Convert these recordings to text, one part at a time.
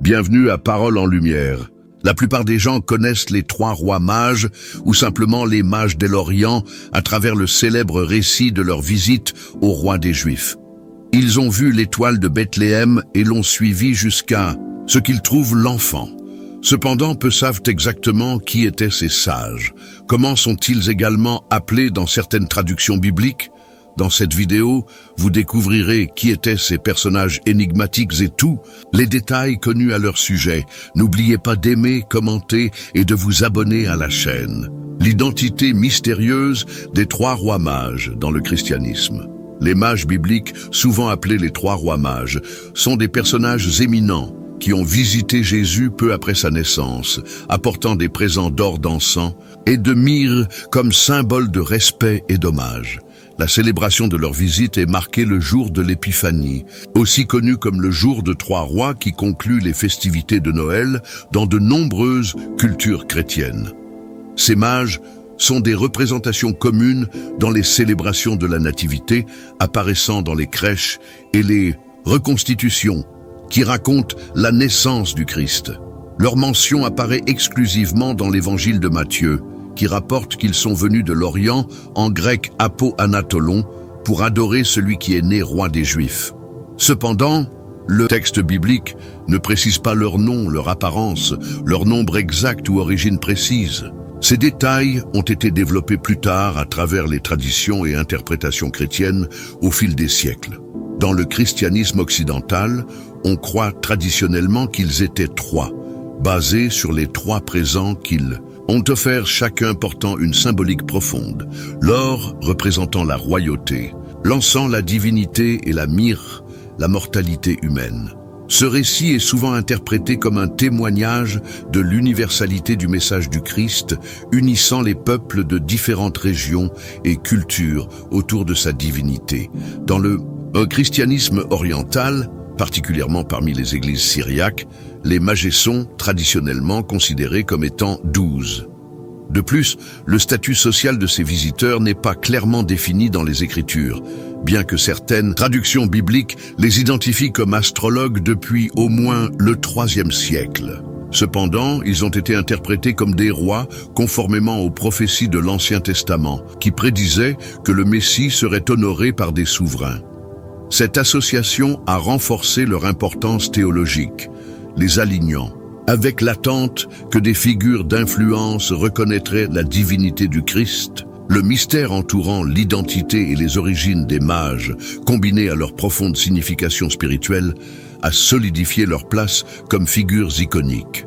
Bienvenue à Parole en Lumière. La plupart des gens connaissent les trois rois mages ou simplement les mages de l'Orient à travers le célèbre récit de leur visite au roi des Juifs. Ils ont vu l'étoile de Bethléem et l'ont suivi jusqu'à ce qu'ils trouvent l'enfant. Cependant, peu savent exactement qui étaient ces sages. Comment sont-ils également appelés dans certaines traductions bibliques? Dans cette vidéo, vous découvrirez qui étaient ces personnages énigmatiques et tous les détails connus à leur sujet. N'oubliez pas d'aimer, commenter et de vous abonner à la chaîne. L'identité mystérieuse des trois rois mages dans le christianisme. Les mages bibliques, souvent appelés les trois rois mages, sont des personnages éminents qui ont visité Jésus peu après sa naissance, apportant des présents d'or, d'encens et de myrrhe comme symbole de respect et d'hommage. La célébration de leur visite est marquée le jour de l'Épiphanie, aussi connu comme le jour de trois rois qui conclut les festivités de Noël dans de nombreuses cultures chrétiennes. Ces mages sont des représentations communes dans les célébrations de la Nativité, apparaissant dans les crèches et les reconstitutions qui racontent la naissance du Christ. Leur mention apparaît exclusivement dans l'évangile de Matthieu, qui rapporte qu'ils sont venus de l'Orient, en grec apo-anatolon, pour adorer celui qui est né roi des Juifs. Cependant, le texte biblique ne précise pas leur nom, leur apparence, leur nombre exact ou origine précise. Ces détails ont été développés plus tard à travers les traditions et interprétations chrétiennes au fil des siècles. Dans le christianisme occidental, on croit traditionnellement qu'ils étaient trois, basés sur les trois présents qu'ils ont offert, chacun portant une symbolique profonde. L'or représentant la royauté, l'encens la divinité et la myrrhe la mortalité humaine. Ce récit est souvent interprété comme un témoignage de l'universalité du message du Christ, unissant les peuples de différentes régions et cultures autour de sa divinité. Dans le christianisme oriental, particulièrement parmi les églises syriaques, les mages sont traditionnellement considérés comme étant 12. De plus, le statut social de ces visiteurs n'est pas clairement défini dans les Écritures, bien que certaines traductions bibliques les identifient comme astrologues depuis au moins le IIIe siècle. Cependant, ils ont été interprétés comme des rois conformément aux prophéties de l'Ancien Testament, qui prédisaient que le Messie serait honoré par des souverains. Cette association a renforcé leur importance théologique, les alignant avec l'attente que des figures d'influence reconnaîtraient la divinité du Christ. Le mystère entourant l'identité et les origines des mages, combiné à leur profonde signification spirituelle, a solidifié leur place comme figures iconiques.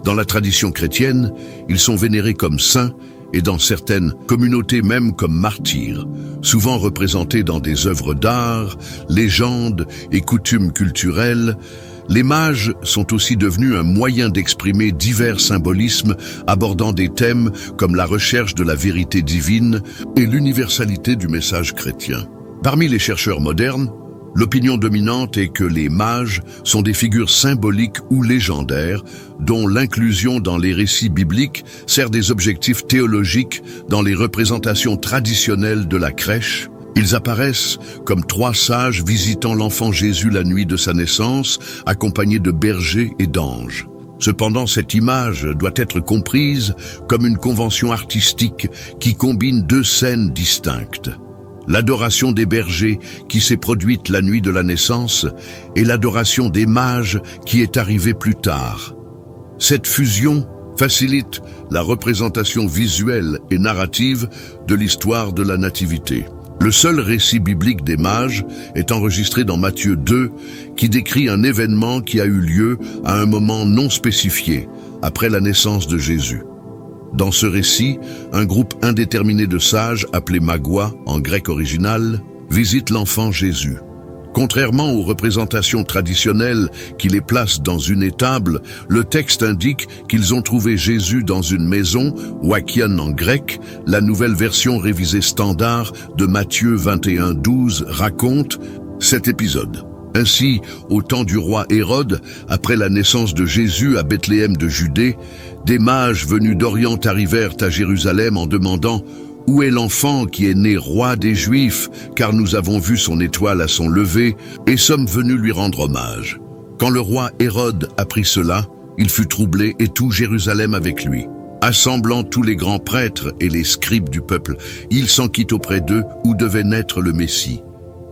Dans la tradition chrétienne, ils sont vénérés comme saints et dans certaines communautés même comme martyrs, souvent représentés dans des œuvres d'art, légendes et coutumes culturelles. Les mages sont aussi devenus un moyen d'exprimer divers symbolismes abordant des thèmes comme la recherche de la vérité divine et l'universalité du message chrétien. Parmi les chercheurs modernes, l'opinion dominante est que les mages sont des figures symboliques ou légendaires dont l'inclusion dans les récits bibliques sert des objectifs théologiques dans les représentations traditionnelles de la crèche. Ils apparaissent comme trois sages visitant l'enfant Jésus la nuit de sa naissance, accompagnés de bergers et d'anges. Cependant, cette image doit être comprise comme une convention artistique qui combine deux scènes distinctes. L'adoration des bergers qui s'est produite la nuit de la naissance et l'adoration des mages qui est arrivée plus tard. Cette fusion facilite la représentation visuelle et narrative de l'histoire de la Nativité. Le seul récit biblique des mages est enregistré dans Matthieu 2, qui décrit un événement qui a eu lieu à un moment non spécifié, après la naissance de Jésus. Dans ce récit, un groupe indéterminé de sages, appelés Magoi en grec original, visite l'enfant Jésus. Contrairement aux représentations traditionnelles qui les placent dans une étable, le texte indique qu'ils ont trouvé Jésus dans une maison, wakion en grec. La nouvelle version révisée standard de Matthieu 21:12 raconte cet épisode. Ainsi, au temps du roi Hérode, après la naissance de Jésus à Bethléem de Judée, des mages venus d'Orient arrivèrent à Jérusalem en demandant « Où est l'enfant qui est né roi des Juifs, car nous avons vu son étoile à son lever et sommes venus lui rendre hommage ?» Quand le roi Hérode apprit cela, il fut troublé et tout Jérusalem avec lui. Assemblant tous les grands prêtres et les scribes du peuple, il s'enquit auprès d'eux où devait naître le Messie.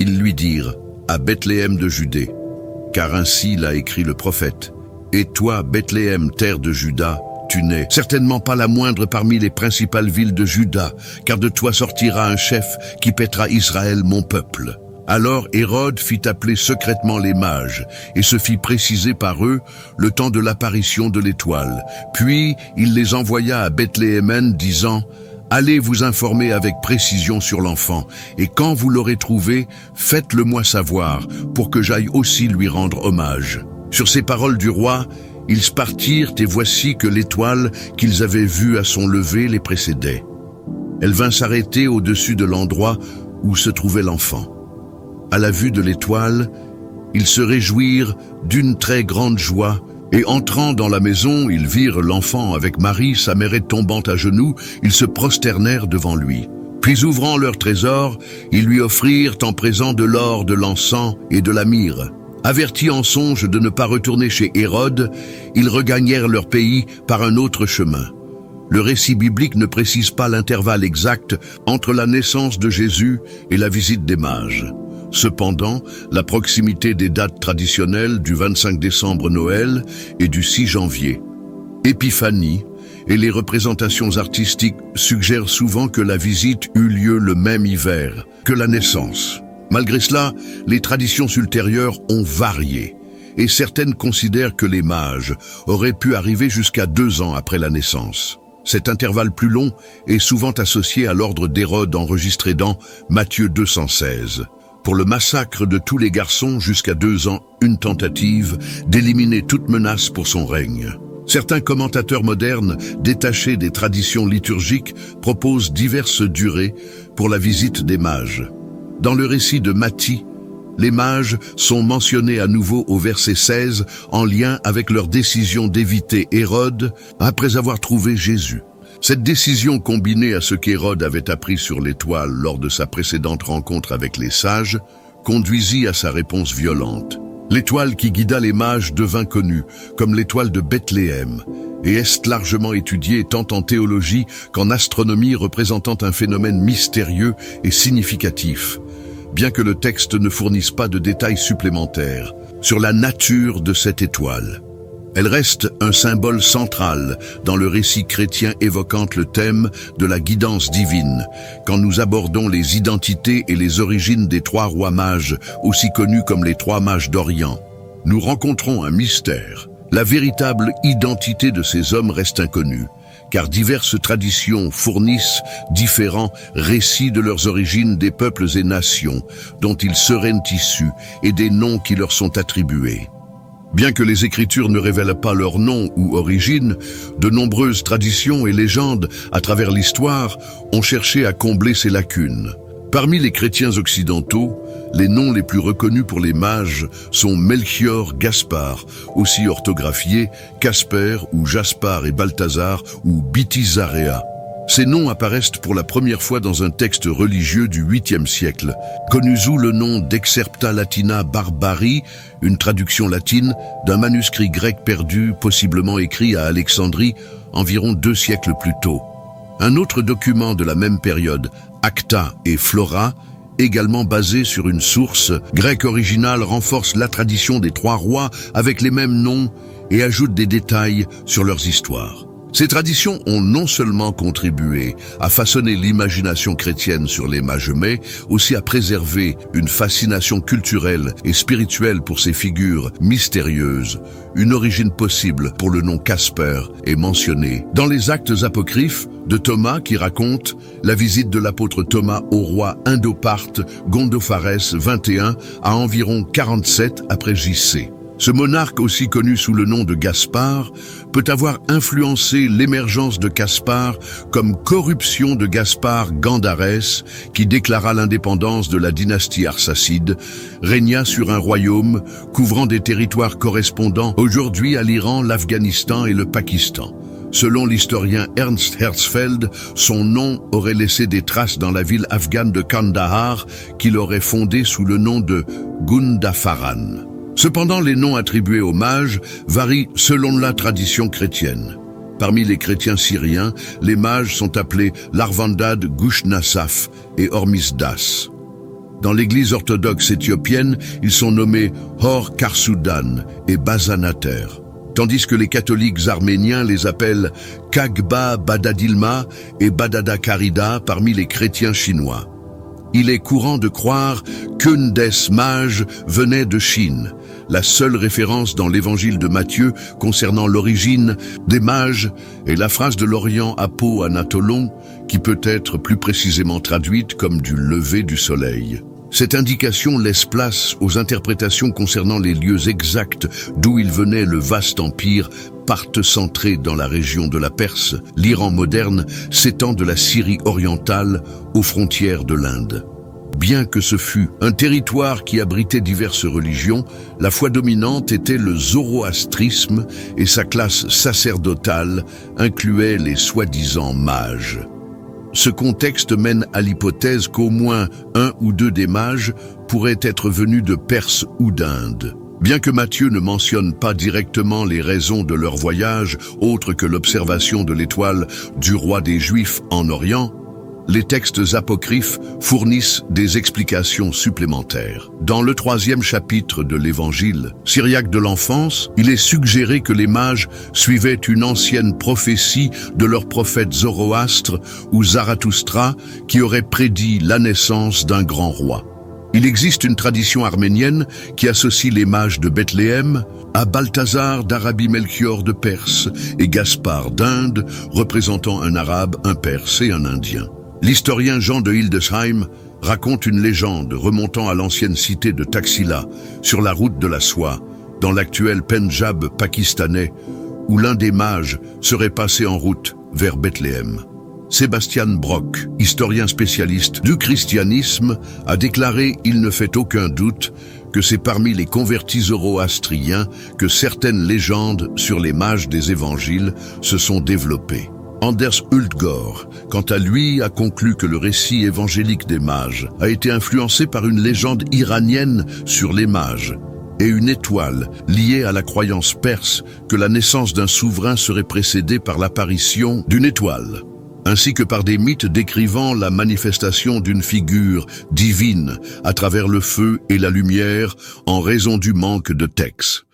Ils lui dirent, à Bethléem de Judée, car ainsi l'a écrit le prophète. Et toi, Bethléem, terre de Juda, tu n'es certainement pas la moindre parmi les principales villes de Juda, car de toi sortira un chef qui paîtra Israël, mon peuple. Alors Hérode fit appeler secrètement les mages, et se fit préciser par eux le temps de l'apparition de l'étoile. Puis il les envoya à Bethléem, disant, « Allez vous informer avec précision sur l'enfant, et quand vous l'aurez trouvé, faites-le-moi savoir, pour que j'aille aussi lui rendre hommage. » Sur ces paroles du roi, ils partirent, et voici que l'étoile qu'ils avaient vue à son lever les précédait. Elle vint s'arrêter au-dessus de l'endroit où se trouvait l'enfant. À la vue de l'étoile, ils se réjouirent d'une très grande joie, et entrant dans la maison, ils virent l'enfant avec Marie, sa mère, et tombant à genoux, ils se prosternèrent devant lui. Puis ouvrant leur trésor, ils lui offrirent en présent de l'or, de l'encens et de la myrrhe. Avertis en songe de ne pas retourner chez Hérode, ils regagnèrent leur pays par un autre chemin. Le récit biblique ne précise pas l'intervalle exact entre la naissance de Jésus et la visite des mages. Cependant, la proximité des dates traditionnelles du 25 décembre Noël et du 6 janvier, Épiphanie, et les représentations artistiques suggèrent souvent que la visite eut lieu le même hiver que la naissance. Malgré cela, les traditions ultérieures ont varié, et certaines considèrent que les mages auraient pu arriver jusqu'à 2 ans après la naissance. Cet intervalle plus long est souvent associé à l'ordre d'Hérode enregistré dans Matthieu 216. Pour le massacre de tous les garçons jusqu'à 2 ans, une tentative d'éliminer toute menace pour son règne. Certains commentateurs modernes, détachés des traditions liturgiques, proposent diverses durées pour la visite des mages. Dans le récit de Matthieu, les mages sont mentionnés à nouveau au verset 16 en lien avec leur décision d'éviter Hérode après avoir trouvé Jésus. Cette décision, combinée à ce qu'Hérode avait appris sur l'étoile lors de sa précédente rencontre avec les sages, conduisit à sa réponse violente. L'étoile qui guida les mages devint connue comme l'étoile de Bethléem et est largement étudiée tant en théologie qu'en astronomie, représentant un phénomène mystérieux et significatif, bien que le texte ne fournisse pas de détails supplémentaires sur la nature de cette étoile. Elle reste un symbole central dans le récit chrétien évoquant le thème de la guidance divine, quand nous abordons les identités et les origines des 3 rois mages, aussi connus comme les 3 mages d'Orient. Nous rencontrons un mystère. La véritable identité de ces hommes reste inconnue, car diverses traditions fournissent différents récits de leurs origines des peuples et nations dont ils seraient issus et des noms qui leur sont attribués. Bien que les Écritures ne révèlent pas leur nom ou origine, de nombreuses traditions et légendes à travers l'histoire ont cherché à combler ces lacunes. Parmi les chrétiens occidentaux, les noms les plus reconnus pour les mages sont Melchior, Gaspard, aussi orthographiés Casper ou Jaspar et Balthazar ou Bitizarea. Ces noms apparaissent pour la première fois dans un texte religieux du 8e siècle, connu sous le nom d'Excerpta Latina Barbari, une traduction latine d'un manuscrit grec perdu, possiblement écrit à Alexandrie, environ 2 siècles plus tôt. Un autre document de la même période, Acta et Flora, également basé sur une source grecque originale, renforce la tradition des 3 rois avec les mêmes noms et ajoute des détails sur leurs histoires. Ces traditions ont non seulement contribué à façonner l'imagination chrétienne sur les mages, mais aussi à préserver une fascination culturelle et spirituelle pour ces figures mystérieuses. Une origine possible pour le nom Casper est mentionnée dans les Actes apocryphes de Thomas qui raconte la visite de l'apôtre Thomas au roi Indo-Parthe Gondopharès 21 à environ 47 après J.C. Ce monarque, aussi connu sous le nom de Gaspard, peut avoir influencé l'émergence de Caspar comme corruption de Gaspard Gandarès, qui déclara l'indépendance de la dynastie arsacide, régna sur un royaume couvrant des territoires correspondant aujourd'hui à l'Iran, l'Afghanistan et le Pakistan. Selon l'historien Ernst Herzfeld, son nom aurait laissé des traces dans la ville afghane de Kandahar, qu'il aurait fondée sous le nom de Gundafaran. Cependant, les noms attribués aux mages varient selon la tradition chrétienne. Parmi les chrétiens syriens, les mages sont appelés Larvandad, Gushnassaf et Hormisdas. Dans l'église orthodoxe éthiopienne, ils sont nommés Hor Karsoudan et Bazanater, tandis que les catholiques arméniens les appellent Kagba Badadilma et Badada Karida parmi les chrétiens chinois. Il est courant de croire qu'une des mages venait de Chine, la seule référence dans l'évangile de Matthieu concernant l'origine des mages est la phrase de l'Orient Apo Anatolon, qui peut être plus précisément traduite comme du lever du soleil. Cette indication laisse place aux interprétations concernant les lieux exacts d'où il venait le vaste empire parthe centré dans la région de la Perse, l'Iran moderne s'étend de la Syrie orientale aux frontières de l'Inde. Bien que ce fût un territoire qui abritait diverses religions, la foi dominante était le zoroastrisme et sa classe sacerdotale incluait les soi-disant mages. Ce contexte mène à l'hypothèse qu'au moins un ou deux des mages pourraient être venus de Perse ou d'Inde. Bien que Matthieu ne mentionne pas directement les raisons de leur voyage, autres que l'observation de l'étoile du roi des Juifs en Orient, les textes apocryphes fournissent des explications supplémentaires. Dans le 3e chapitre de l'Évangile, syriaque de l'enfance, il est suggéré que les mages suivaient une ancienne prophétie de leur prophète Zoroastre ou Zarathustra qui aurait prédit la naissance d'un grand roi. Il existe une tradition arménienne qui associe les mages de Bethléem à Balthazar d'Arabie Melchior de Perse et Gaspard d'Inde, représentant un arabe, un perse et un indien. L'historien Jean de Hildesheim raconte une légende remontant à l'ancienne cité de Taxila, sur la route de la soie, dans l'actuel Pendjab pakistanais, où l'un des mages serait passé en route vers Bethléem. Sébastien Brock, historien spécialiste du christianisme, a déclaré « Il ne fait aucun doute que c'est parmi les convertis zoroastriens que certaines légendes sur les mages des évangiles se sont développées. » Anders Hultgård, quant à lui, a conclu que le récit évangélique des mages a été influencé par une légende iranienne sur les mages et une étoile liée à la croyance perse que la naissance d'un souverain serait précédée par l'apparition d'une étoile, ainsi que par des mythes décrivant la manifestation d'une figure divine à travers le feu et la lumière en raison du manque de texte.